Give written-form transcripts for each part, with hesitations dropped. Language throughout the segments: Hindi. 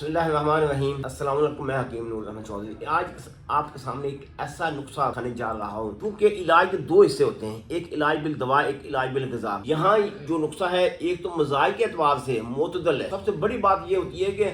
बिस्मिल्लाहिर्रहमानिर्रहीम। अस्सलाम वालेकुम। मैं हकीम नूर रहमान चौधरी आज आपके सामने एक ऐसा नुस्खा खाने जा रहा हूँ क्योंकि इलाज के दो हिस्से होते हैं, एक इलाज बिल दवा, एक इलाज बिल ग़िज़ा। यहाँ जो नुस्खा है एक तो मज़ाज के एतबार से मोतदल है। सबसे बड़ी बात ये होती है कि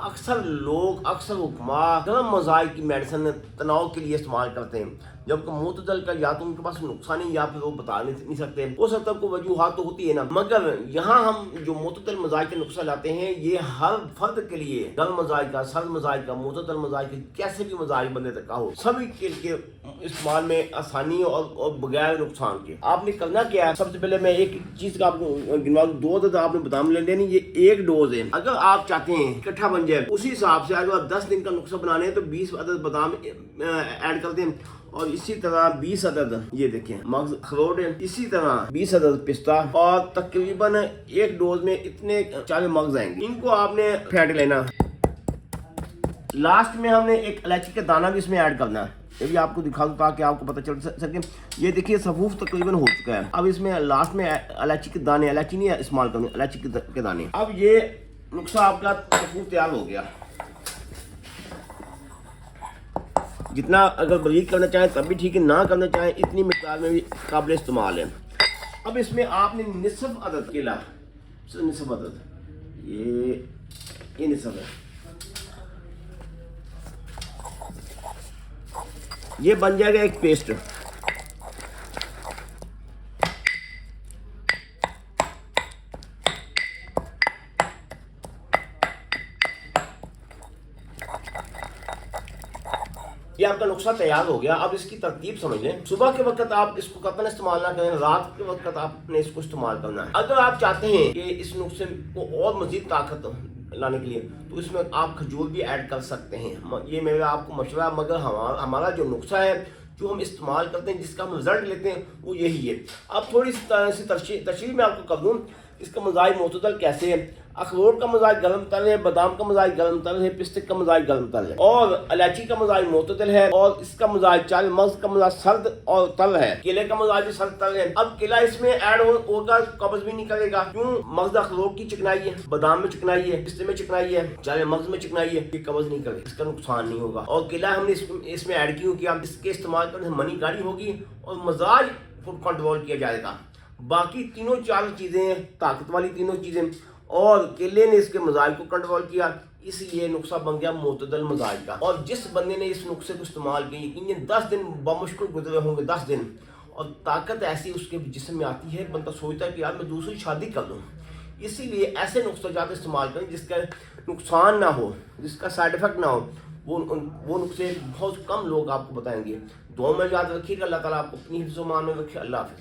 अक्सर लोग हुक्मा गर्म मज़ाज की मेडिसिन तनाव के लिए इस्तेमाल करते हैं, जबकि मोतदल का या तो उनके पास नुकसान ही या फिर वो बता नहीं सकते। हो सकता है कोई वजूहात तो होती है ना, मगर यहाँ हम जो मोतदल मजाज के नुस्खा लाते हैं ये हर फर्द के लिए गर्म मजाज का, सर्द मजाज का, मोतदल मजाज का, कैसे भी मजाज बंदे तक का हो, सभी के इस्तेमाल में आसानी और बगैर नुकसान के। आपने करना क्या है, सबसे पहले मैं एक चीज का आपको गिनवा दूं, 2 अदद आपने बादाम ले लेनी, ये 1 डोज है। अगर आप चाहते हैं इकट्ठा बन जाए उसी हिसाब से अगर आप 10 दिन का नुस्खा बनाने हैं तो 20 अदद बादाम ऐड कर दें, और इसी तरह 20 अदद ये देखें मग्ज अखरोट है, इसी तरह 20 अदद पिस्ता, और तकरीबन 1 डोज में इतने 40 मग्ज आएंगे। इनको आपने फेंट लेना। लास्ट में हमने एक इलायची का दाना भी इसमें ऐड करना है, ये भी आपको दिखा दूं ताकि आपको पता चल सके। ये देखिए सफूफ तकरीबन हो चुका है। अब इसमें लास्ट में इलायची के दाने, इलायची नहीं इस्तेमाल करनी, इलायची के दाने। अब ये नुस्खा आपका सफूफ तैयार हो गया। जितना अगर बारीक करना चाहें तब भी ठीक है, ना करना चाहें इतनी मिकदार में भी काबिल इस्तेमाल है। अब इसमें आपने निसफ अदद केला, निसफ अदद ये निसफ है, ये बन जाएगा एक पेस्ट। ये आपका नुस्खा तैयार हो गया। अब इसकी तरतीब समझ लें। सुबह के वक्त आप इसको कतन इस्तेमाल ना करें, रात के वक्त आपने इसको इस्तेमाल करना है। अगर आप चाहते हैं कि इस नुस्खे को और मजीद ताकत लाने के लिए तो इसमें आप खजूर भी ऐड कर सकते हैं। ये मेरा आपको मशवरा है, मगर हमारा जो नुस्खा है जो हम इस्तेमाल करते हैं, जिसका हम रिजल्ट लेते हैं, वो यही है। अब थोड़ी सी तशरीह मैं आपको कर दूँ इसका मजाज मोतदल कैसे है। अखरोट का मजाज गर्म तल है, बादाम का मजाज गर्म तल है, पिस्ते का मजाज गर्म तल है, और इलायची का मजाज मोतदल है, और इसका मजाज चाल मग्ज का मजाज सर्द और तल है। केले का मजाज भी सर्द तल है। अब केला इसमें ऐड होगा, कब्ज भी नहीं करेगा। क्यों? मग्ज अखरोट की चिकनाई है, बादाम में चिकनाई है, पिस्ते में चिकनाई है, चाल मग्ज में चिकनाई है, ये कब्ज नहीं करेगा, इसका नुकसान नहीं होगा। और केला हमने इसमें ऐड क्यों किया? इसके इस्तेमाल करने से मनी गाड़ी होगी और मजाज फुड कंट्रोल किया जाएगा। बाकी तीनों 4 चीजें ताकत वाली तीनों चीजें, और केले ने इसके मजाज को कंट्रोल किया, इसलिए नुस्खा बन गया मोतदल मजाज का। और जिस बंदे ने इस नुस्खे को इस्तेमाल किया, यकीनन 10 दिन बमुश्किल गुजरे होंगे, 10 दिन, और ताकत ऐसी उसके जिस्म में आती है, बंदा सोचता है कि यार मैं दूसरी शादी कर लूँ। इसीलिए ऐसे नुस्खे ज़्यादा इस्तेमाल करें जिसका नुकसान ना हो, जिसका साइड इफेक्ट ना हो। वो नुस्खे बहुत कम लोग आपको बताएंगे। दुआ में याद रखिएगा। अल्लाह ताला आपको अपनी हिफ्ज़-ओ-मान में रखे। अल्लाह हाफ़िज़।